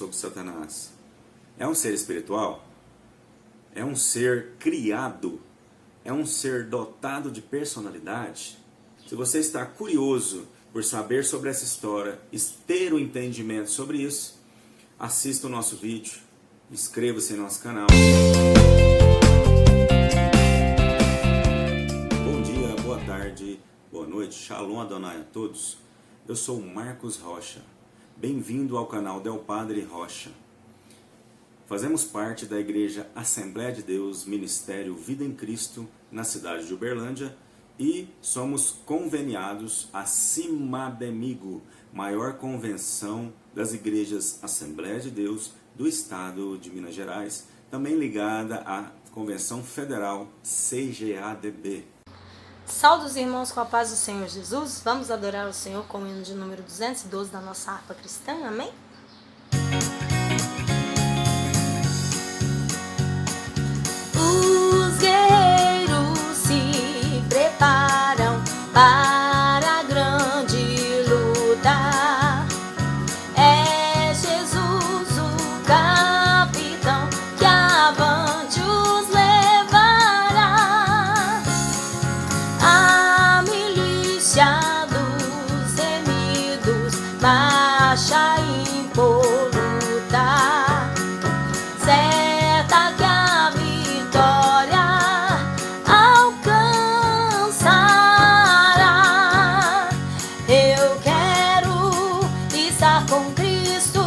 sobre Satanás? É um ser espiritual? É um ser criado? É um ser dotado de personalidade? Se você está curioso por saber sobre essa história e ter um entendimento sobre isso, assista o nosso vídeo, inscreva-se em nosso canal. Bom dia, boa tarde, boa noite, Shalom Adonai a todos. Eu sou Marcos Rocha. Bem-vindo ao canal Del Padre Rocha. Fazemos parte da Igreja Assembleia de Deus, Ministério Vida em Cristo, na cidade de Uberlândia, e somos conveniados à CIMADEMIGO, maior convenção das igrejas Assembleia de Deus do estado de Minas Gerais, também ligada à Convenção Federal CGADB. Saúde os irmãos com a paz do Senhor Jesus. Vamos adorar o Senhor com o hino de número 212 da nossa harpa cristã. Amém? Os guerreiros se preparam para a grande luta. É Jesus o capitão que avante os levará. A milícia dos remidos marcha impoluta, certa que a vitória alcançará. Eu quero estar com Cristo,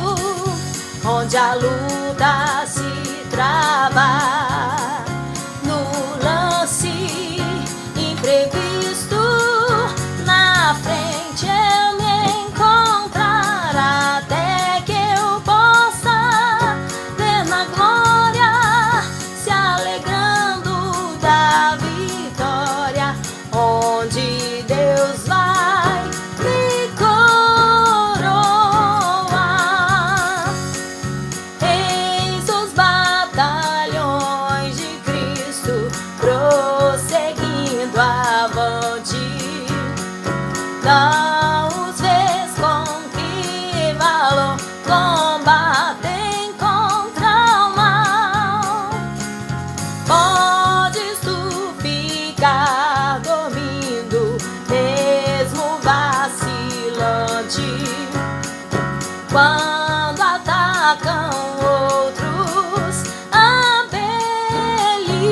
onde a luta se trava. No lance imprevisto, na frente eu me encontrar, até que eu possa ver na glória, se alegrando da vitória, onde Deus vai me coroar. Eis os batalhões de Cristo prosseguindo avante. Não os vês com que valor combatem contra o mal. Podes tu ficar dormindo, mesmo vacilante, quando atacam outros a Belial.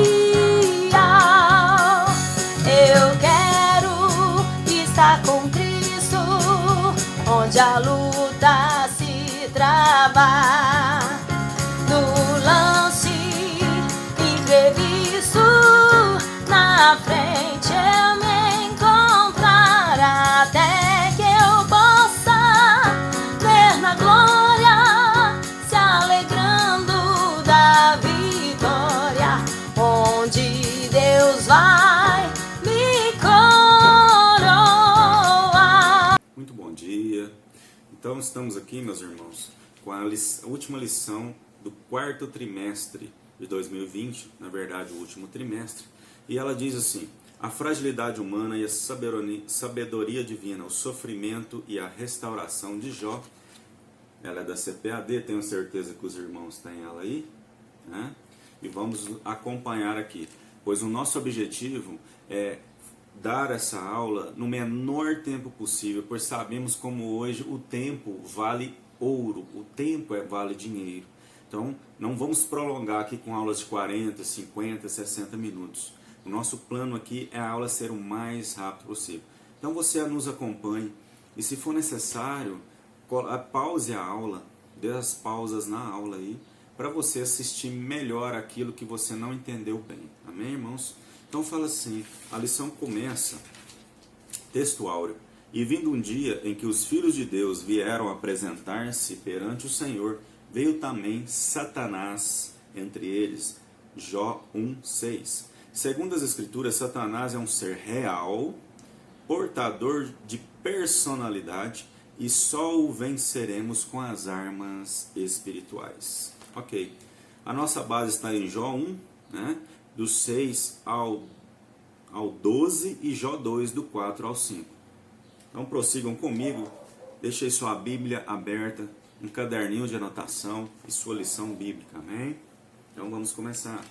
Eu quero estar com Cristo, onde a luta se trava. No lance imprevisto, na frente eu me encontrar, até que eu possa ver na glória, se alegrando da vitória, onde Deus vai me coroar. Muito bom dia. Então estamos aqui, meus irmãos, com a última lição do quarto trimestre de 2020, na verdade o último trimestre, e ela diz assim: a fragilidade humana e a sabedoria divina, o sofrimento e a restauração de Jó. Ela é da CPAD, tenho certeza que os irmãos têm ela aí, né? E vamos acompanhar aqui, pois o nosso objetivo é dar essa aula no menor tempo possível, pois sabemos como hoje o tempo vale ouro, o tempo vale dinheiro. Então não vamos prolongar aqui com aulas de 40, 50, 60 minutos. O nosso plano aqui é a aula ser o mais rápido possível. Então você nos acompanhe e, se for necessário, pause a aula, dê as pausas na aula aí, para você assistir melhor aquilo que você não entendeu bem. Amém, irmãos? Então fala assim, a lição começa, texto áureo: e vindo um dia em que os filhos de Deus vieram apresentar-se perante o Senhor, veio também Satanás entre eles. Jó 1:6. Segundo as Escrituras, Satanás é um ser real, portador de personalidade, e só o venceremos com as armas espirituais. Ok, a nossa base está em Jó 1, né? Do 6 ao 12, e Jó 2, do 4 ao 5. Então prossigam comigo, deixei sua Bíblia aberta um caderninho de anotação e sua lição bíblica, amém? Então vamos começar.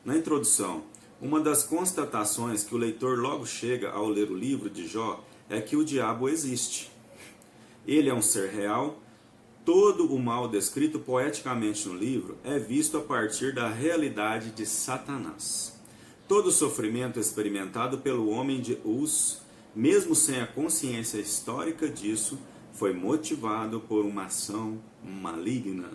Na introdução, uma das constatações que o leitor logo chega ao ler o livro de Jó é que o diabo existe. Ele é um ser real. Todo o mal descrito poeticamente no livro é visto a partir da realidade de Satanás. Todo o sofrimento experimentado pelo homem de Uz, mesmo sem a consciência histórica disso, foi motivado por uma ação maligna.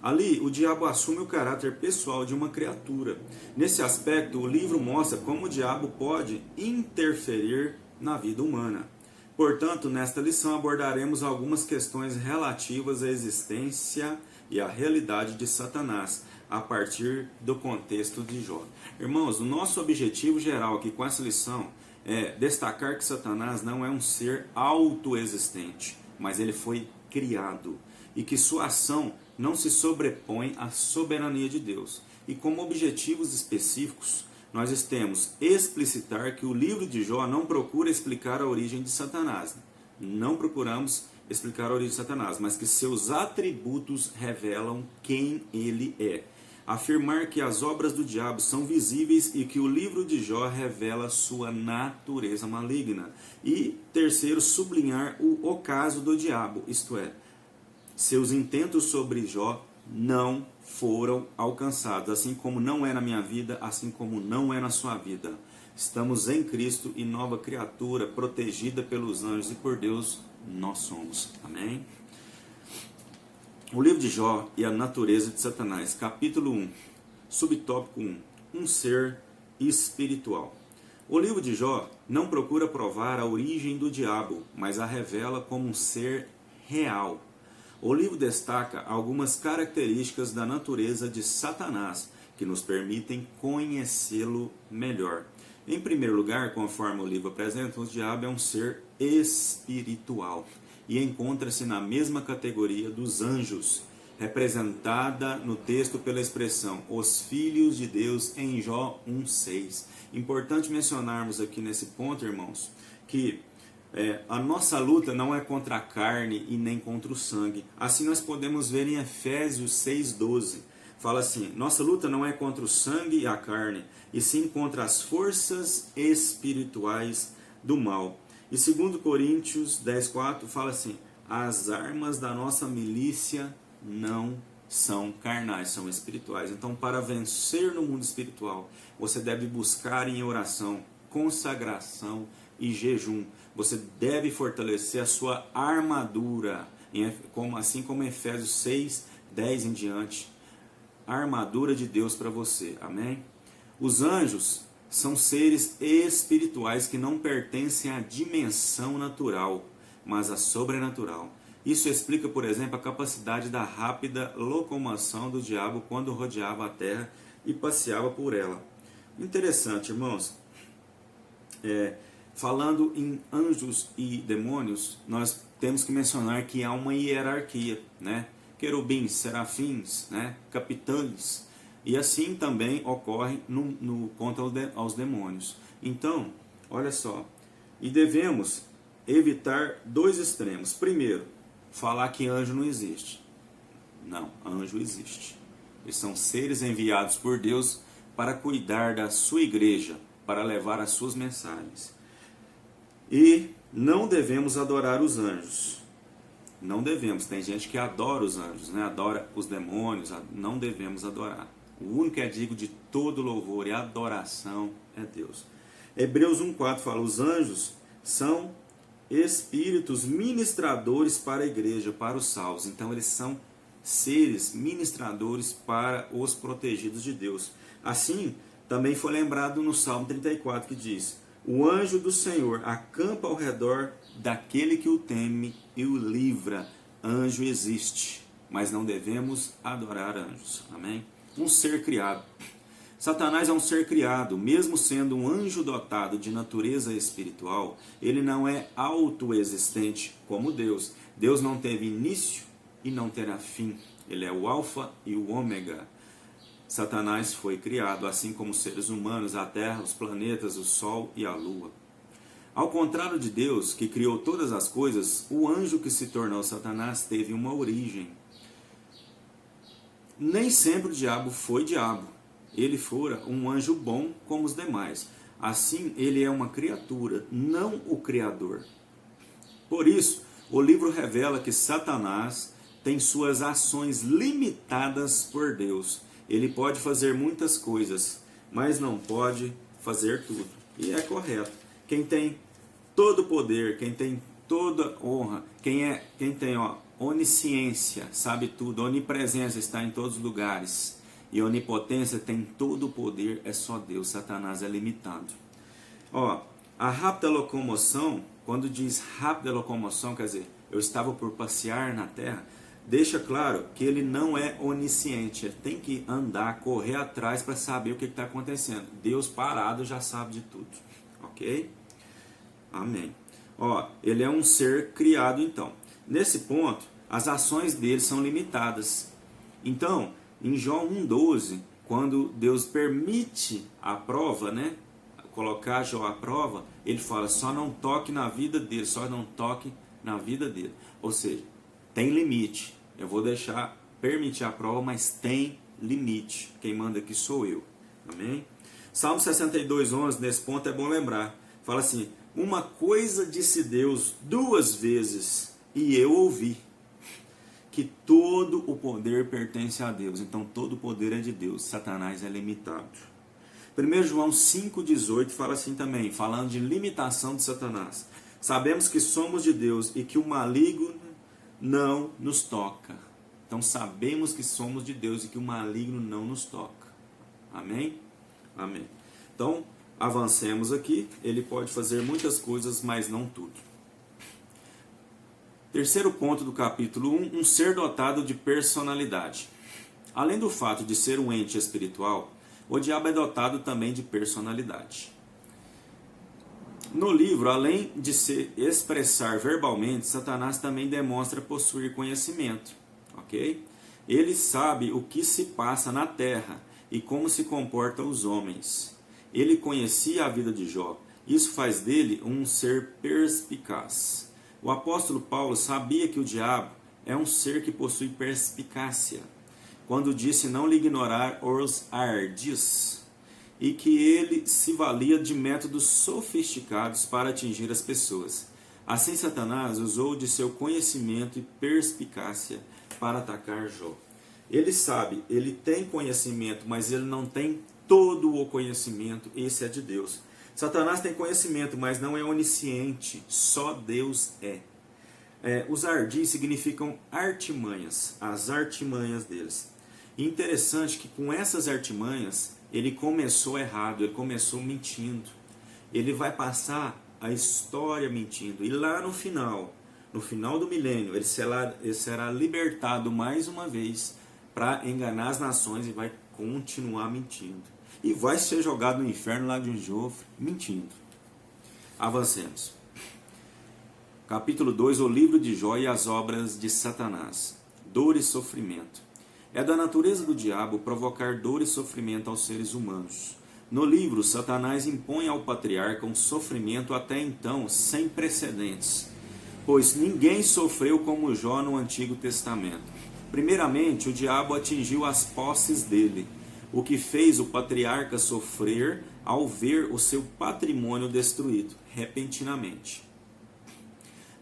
Ali, o diabo assume o caráter pessoal de uma criatura. Nesse aspecto, o livro mostra como o diabo pode interferir na vida humana. Portanto, nesta lição abordaremos algumas questões relativas à existência e à realidade de Satanás, a partir do contexto de Jó. Irmãos, o nosso objetivo geral aqui com essa lição é destacar que Satanás não é um ser autoexistente, mas ele foi criado, e que sua ação não se sobrepõe à soberania de Deus. E como objetivos específicos, nós temos explicitar que o livro de Jó não procura explicar a origem de Satanás. Não procuramos explicar a origem de Satanás, mas que seus atributos revelam quem ele é. Afirmar que as obras do diabo são visíveis e que o livro de Jó revela sua natureza maligna. E, terceiro, sublinhar o ocaso do diabo, isto é, seus intentos sobre Jó não foram alcançados, assim como não é na minha vida, assim como não é na sua vida. Estamos em Cristo e nova criatura, protegida pelos anjos, e por Deus nós somos. Amém? O livro de Jó e a natureza de Satanás, capítulo 1, subtópico 1, um ser espiritual. O livro de Jó não procura provar a origem do diabo, mas a revela como um ser real. O livro destaca algumas características da natureza de Satanás que nos permitem conhecê-lo melhor. Em primeiro lugar, conforme o livro apresenta, o diabo é um ser espiritual e encontra-se na mesma categoria dos anjos, representada no texto pela expressão os filhos de Deus em Jó 1,6. Importante mencionarmos aqui nesse ponto, irmãos, que a nossa luta não é contra a carne e nem contra o sangue. Assim nós podemos ver em Efésios 6,12. Fala assim: nossa luta não é contra o sangue e a carne, e sim contra as forças espirituais do mal. E 2 Coríntios 10,4 fala assim: as armas da nossa milícia não são carnais, são espirituais. Então, para vencer no mundo espiritual, você deve buscar em oração, consagração e jejum. Você deve fortalecer a sua armadura, assim como em Efésios 6, 10 em diante. A armadura de Deus para você, amém? Os anjos são seres espirituais que não pertencem à dimensão natural, mas à sobrenatural. Isso explica, por exemplo, a capacidade da rápida locomoção do diabo quando rodeava a terra e passeava por ela. Interessante, irmãos. Falando em anjos e demônios, nós temos que mencionar que há uma hierarquia, né? Querubins, serafins, né? Capitães. E assim também ocorre contra aos demônios. Então, olha só. E devemos evitar dois extremos. Primeiro, falar que anjo não existe. Não, anjo existe. Eles são seres enviados por Deus para cuidar da sua igreja, para levar as suas mensagens. E não devemos adorar os anjos. Não devemos. Tem gente que adora os anjos, né? Adora os demônios. Não devemos adorar. O único que é digno de todo louvor e adoração é Deus. Hebreus 1,4 fala: os anjos são espíritos ministradores para a igreja, para os salvos. Então eles são seres ministradores para os protegidos de Deus. Assim, também foi lembrado no Salmo 34, que diz: o anjo do Senhor acampa ao redor daquele que o teme e o livra. Anjo existe, mas não devemos adorar anjos. Amém? Um ser criado. Satanás é um ser criado, mesmo sendo um anjo dotado de natureza espiritual, ele não é autoexistente como Deus. Deus não teve início e não terá fim. Ele é o alfa e o ômega. Satanás foi criado, assim como os seres humanos, a terra, os planetas, o sol e a lua. Ao contrário de Deus, que criou todas as coisas, o anjo que se tornou Satanás teve uma origem. Nem sempre o diabo foi diabo. Ele fora um anjo bom como os demais. Assim, ele é uma criatura, não o Criador. Por isso, o livro revela que Satanás tem suas ações limitadas por Deus. Ele pode fazer muitas coisas, mas não pode fazer tudo. E é correto. Quem tem todo o poder, quem tem toda honra, quem tem onisciência, sabe tudo, onipresença, está em todos os lugares, e onipotência, tem todo o poder, é só Deus. Satanás é limitado. A rápida locomoção, quando diz rápida locomoção, quer dizer, eu estava por passear na terra, deixa claro que ele não é onisciente, ele tem que andar, correr atrás para saber o que está acontecendo. Deus parado já sabe de tudo, ok? Amém. Ele é um ser criado então. Nesse ponto, as ações dele são limitadas. Então, em João 1,12, quando Deus permite a prova, colocar Jó à prova, ele fala, só não toque na vida dele, só não toque na vida dele. Ou seja, tem limite. Eu vou permitir a prova, mas tem limite. Quem manda aqui sou eu. Amém? Salmo 62,11, nesse ponto é bom lembrar. Fala assim, uma coisa disse Deus 2 vezes, e eu ouvi, que todo o poder pertence a Deus. Então todo o poder é de Deus. Satanás é limitado. 1 João 5,18 fala assim também, falando de limitação de Satanás. Sabemos que somos de Deus e que o maligno não nos toca. Então sabemos que somos de Deus e que o maligno não nos toca. Amém? Amém. Então, avancemos aqui. Ele pode fazer muitas coisas, mas não tudo. Terceiro ponto do capítulo 1, um ser dotado de personalidade. Além do fato de ser um ente espiritual, o diabo é dotado também de personalidade. No livro, além de se expressar verbalmente, Satanás também demonstra possuir conhecimento, ok? Ele sabe o que se passa na terra e como se comportam os homens. Ele conhecia a vida de Jó. Isso faz dele um ser perspicaz. O apóstolo Paulo sabia que o diabo é um ser que possui perspicácia, quando disse não lhe ignorar os ardis, e que ele se valia de métodos sofisticados para atingir as pessoas. Assim, Satanás usou de seu conhecimento e perspicácia para atacar Jó. Ele sabe, ele tem conhecimento, mas ele não tem todo o conhecimento, esse é de Deus. Satanás tem conhecimento, mas não é onisciente, só Deus é. Os ardis significam artimanhas, as artimanhas deles. E interessante que com essas artimanhas, ele começou errado, ele começou mentindo. Ele vai passar a história mentindo. E lá no final do milênio, ele será libertado mais uma vez para enganar as nações e vai continuar mentindo. E vai ser jogado no inferno lá de enxofre, mentindo. Avancemos. Capítulo 2, o livro de Jó e as obras de Satanás. Dor e sofrimento. É da natureza do diabo provocar dor e sofrimento aos seres humanos. No livro, Satanás impõe ao patriarca um sofrimento até então sem precedentes, pois ninguém sofreu como Jó no Antigo Testamento. Primeiramente, o diabo atingiu as posses dele, o que fez o patriarca sofrer ao ver o seu patrimônio destruído, repentinamente.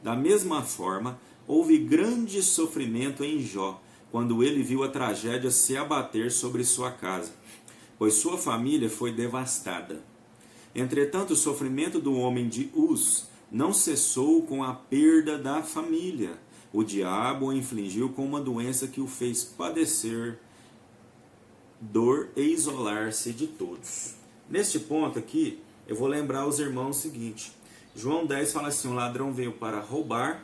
Da mesma forma, houve grande sofrimento em Jó, quando ele viu a tragédia se abater sobre sua casa, pois sua família foi devastada. Entretanto, o sofrimento do homem de Uz não cessou com a perda da família. O diabo o infligiu com uma doença que o fez padecer dor e isolar-se de todos. Neste ponto aqui, eu vou lembrar aos irmãos o seguinte. João 10 fala assim, o ladrão veio para roubar,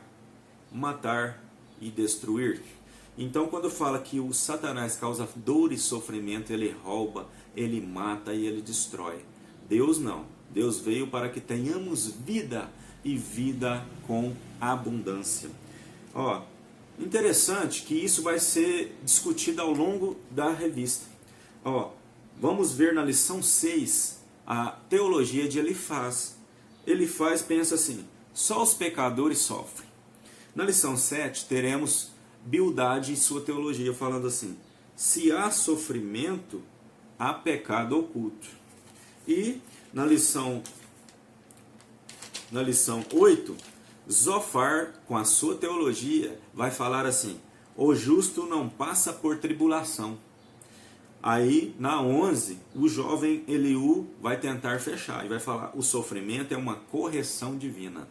matar e destruir. Então, quando fala que o Satanás causa dor e sofrimento, ele rouba, ele mata e ele destrói. Deus não. Deus veio para que tenhamos vida e vida com abundância. Interessante que isso vai ser discutido ao longo da revista. Vamos ver na lição 6 a teologia de Elifaz. ele pensa assim, só os pecadores sofrem. Na lição 7, teremos Bildade e sua teologia falando assim, se há sofrimento, há pecado oculto. E na lição 8, Zofar, com a sua teologia, vai falar assim, o justo não passa por tribulação. Aí, na 11, o jovem Eliú vai tentar fechar e vai falar, o sofrimento é uma correção divina.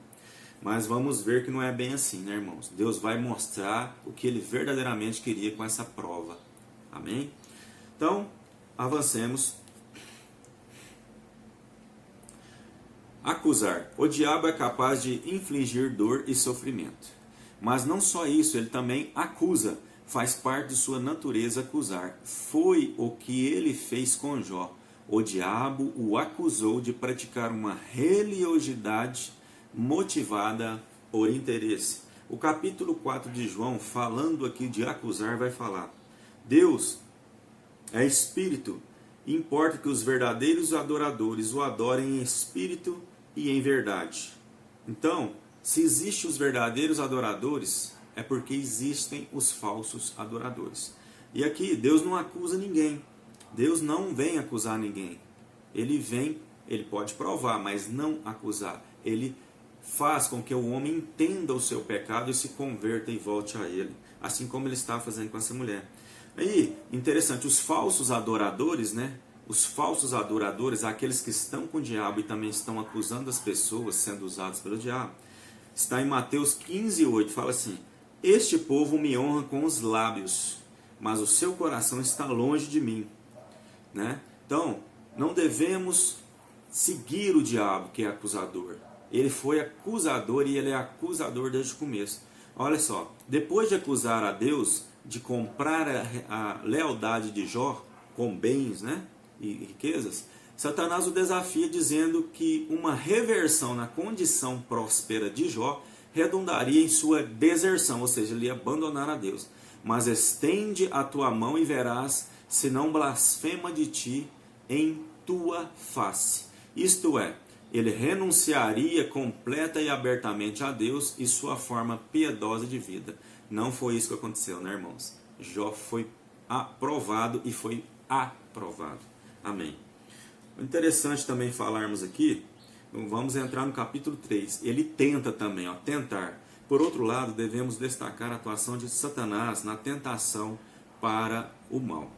Mas vamos ver que não é bem assim, né, irmãos? Deus vai mostrar o que ele verdadeiramente queria com essa prova. Amém? Então, avancemos. Acusar. O diabo é capaz de infligir dor e sofrimento. Mas não só isso, ele também acusa. Faz parte de sua natureza acusar. Foi o que ele fez com Jó. O diabo o acusou de praticar uma religiosidade motivada por interesse. O capítulo 4 de João, falando aqui de acusar, vai falar: Deus é espírito, importa que os verdadeiros adoradores o adorem em espírito e em verdade. Então, se existem os verdadeiros adoradores, é porque existem os falsos adoradores. E aqui, Deus não acusa ninguém. Deus não vem acusar ninguém. Ele pode provar, mas não acusar. Ele faz com que o homem entenda o seu pecado e se converta e volte a ele, assim como ele está fazendo com essa mulher. Aí, interessante, os falsos adoradores, né? Os falsos adoradores, aqueles que estão com o diabo e também estão acusando as pessoas sendo usadas pelo diabo, está em Mateus 15:8, fala assim: este povo me honra com os lábios, mas o seu coração está longe de mim, né? Então, não devemos seguir o diabo, que é acusador. Ele foi acusador e ele é acusador desde o começo. Olha só, depois de acusar a Deus de comprar a lealdade de Jó com bens, né, e riquezas, Satanás o desafia dizendo que uma reversão na condição próspera de Jó redundaria em sua deserção, ou seja, ele ia abandonar a Deus. Mas estende a tua mão e verás, se não blasfema de ti em tua face. Isto é, ele renunciaria completa e abertamente a Deus e sua forma piedosa de vida. Não foi isso que aconteceu, né, irmãos? Jó foi aprovado e foi aprovado. Amém. Interessante também falarmos aqui, vamos entrar no capítulo 3. Ele tenta também, tentar. Por outro lado, devemos destacar a atuação de Satanás na tentação para o mal.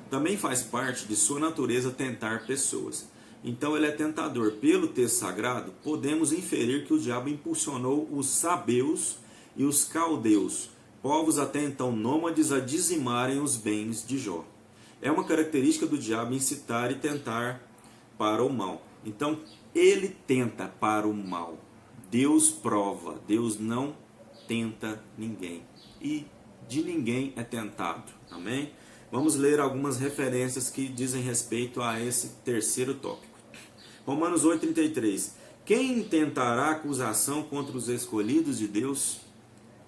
Também faz parte de sua natureza tentar pessoas. Então ele é tentador. Pelo texto sagrado, podemos inferir que o diabo impulsionou os sabeus e os caldeus, povos até então nômades, a dizimarem os bens de Jó. É uma característica do diabo incitar e tentar para o mal. Então ele tenta para o mal. Deus prova, Deus não tenta ninguém. E de ninguém é tentado. Amém? Vamos ler algumas referências que dizem respeito a esse terceiro tópico. Romanos 8,33. Quem intentará acusação contra os escolhidos de Deus?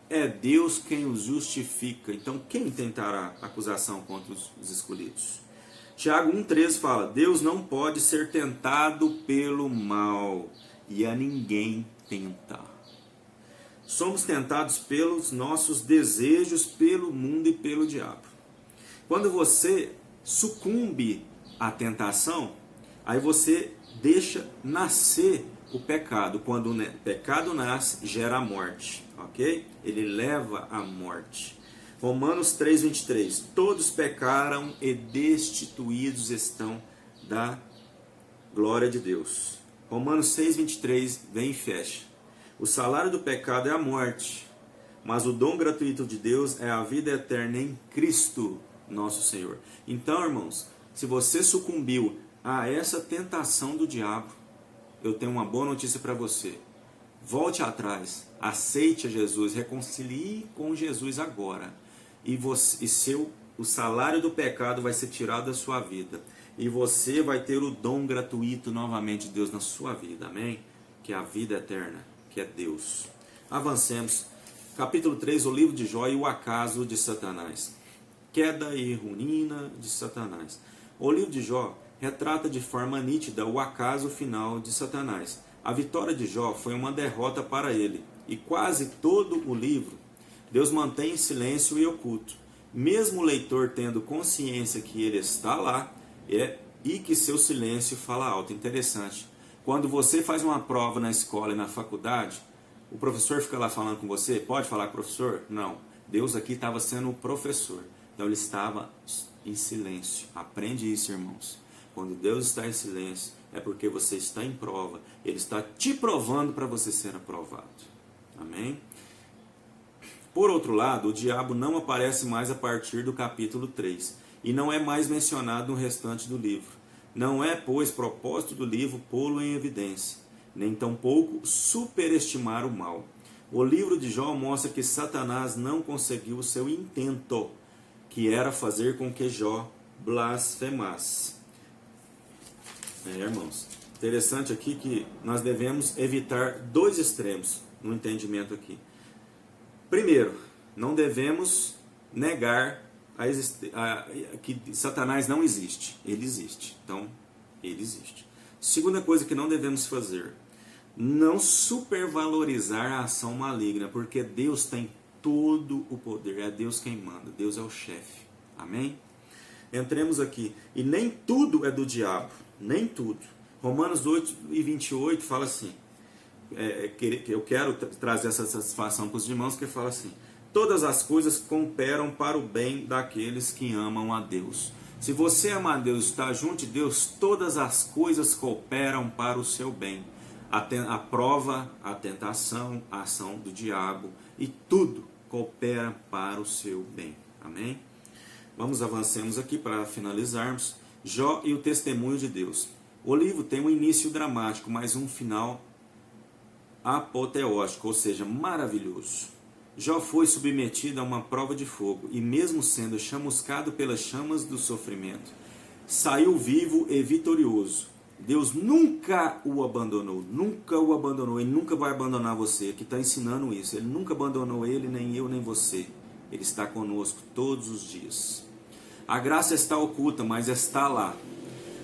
É Deus quem os justifica. Então, quem tentará acusação contra os escolhidos? Tiago 1,13 fala: Deus não pode ser tentado pelo mal, e a ninguém tenta. Somos tentados pelos nossos desejos, pelo mundo e pelo diabo. Quando você sucumbe à tentação, aí você deixa nascer o pecado. Quando o pecado nasce, gera a morte, ok? Ele leva à morte. Romanos 3,23. Todos pecaram e destituídos estão da glória de Deus. Romanos 6,23 vem e fecha. O salário do pecado é a morte, mas o dom gratuito de Deus é a vida eterna em Cristo, nosso Senhor. Então, irmãos, se você sucumbiu a essa tentação do diabo, eu tenho uma boa notícia para você. Volte atrás, aceite a Jesus, reconcilie com Jesus agora. E o salário do pecado vai ser tirado da sua vida. E você vai ter o dom gratuito novamente de Deus na sua vida. Amém? Que é a vida eterna, que é Deus. Avancemos. Capítulo 3, o livro de Jó e o acaso de Satanás. Queda e ruína de Satanás. O livro de Jó retrata de forma nítida o acaso final de Satanás. A vitória de Jó foi uma derrota para ele, e quase todo o livro Deus mantém em silêncio e oculto, mesmo o leitor tendo consciência que ele está lá e que seu silêncio fala alto. Interessante. Quando você faz uma prova na escola e na faculdade, o professor fica lá falando com você, pode falar com o professor? Não. Deus aqui estava sendo o professor, então ele estava em silêncio. Aprende isso, irmãos. Quando Deus está em silêncio, é porque você está em prova. Ele está te provando para você ser aprovado. Amém? Por outro lado, o diabo não aparece mais a partir do capítulo 3 e não é mais mencionado no restante do livro. Não é, pois, propósito do livro pô-lo em evidência, nem tampouco superestimar o mal. O livro de Jó mostra que Satanás não conseguiu o seu intento, que era fazer com que Jó blasfemasse. Irmãos, interessante aqui que nós devemos evitar dois extremos no entendimento aqui. Primeiro, não devemos negar que Satanás não existe. Ele existe. Então, ele existe. Segunda coisa que não devemos fazer, não supervalorizar a ação maligna, porque Deus tem todo o poder, é Deus quem manda, Deus é o chefe. Amém? Entremos aqui. E nem tudo é do diabo, nem tudo. Romanos 8:28 fala assim, eu quero trazer essa satisfação para os irmãos, que fala assim: todas as coisas cooperam para o bem daqueles que amam a Deus. Se você ama a Deus, está junto de Deus, todas as coisas cooperam para o seu bem. A prova, a tentação, a ação do diabo, e tudo coopera para o seu bem. Amém? Avancemos aqui para finalizarmos. Jó e o testemunho de Deus. O livro tem um início dramático, mas um final apoteótico, ou seja, maravilhoso. Jó foi submetido a uma prova de fogo e, mesmo sendo chamuscado pelas chamas do sofrimento, saiu vivo e vitorioso. Deus nunca o abandonou, e nunca vai abandonar você, que está ensinando isso. Ele nunca abandonou ele, nem eu, nem você. Ele está conosco todos os dias. A graça está oculta, mas está lá.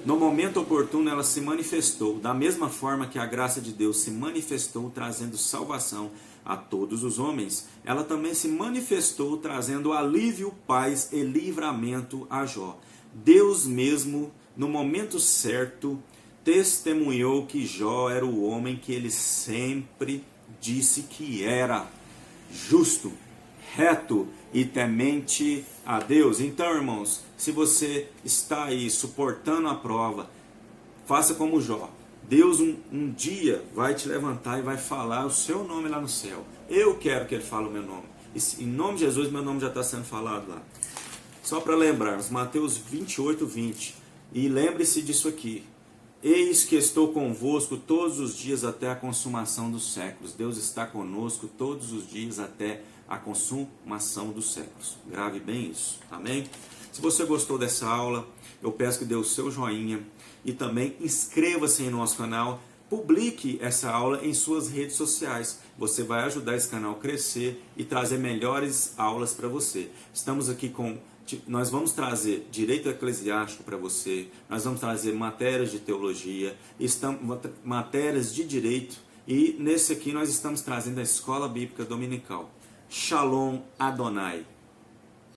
No momento oportuno ela se manifestou, da mesma forma que a graça de Deus se manifestou trazendo salvação a todos os homens, ela também se manifestou trazendo alívio, paz e livramento a Jó. Deus mesmo, no momento certo, testemunhou que Jó era o homem que ele sempre disse que era: justo, reto e temente a Deus. Então, irmãos, se você está aí suportando a prova, faça como Jó. Deus um dia vai te levantar e vai falar o seu nome lá no céu. Eu quero que ele fale o meu nome. Em nome de Jesus, meu nome já está sendo falado lá. Só para lembrarmos, Mateus 28:20. E lembre-se disso aqui: eis que estou convosco todos os dias até a consumação dos séculos. Deus está conosco todos os dias até a consumação dos séculos. Grave bem isso. Amém? Se você gostou dessa aula, eu peço que dê o seu joinha e também inscreva-se em nosso canal. Publique essa aula em suas redes sociais. Você vai ajudar esse canal a crescer e trazer melhores aulas para você. Estamos aqui nós vamos trazer direito eclesiástico para você, nós vamos trazer matérias de teologia, matérias de direito, e nesse aqui nós estamos trazendo a escola bíblica dominical. Shalom Adonai.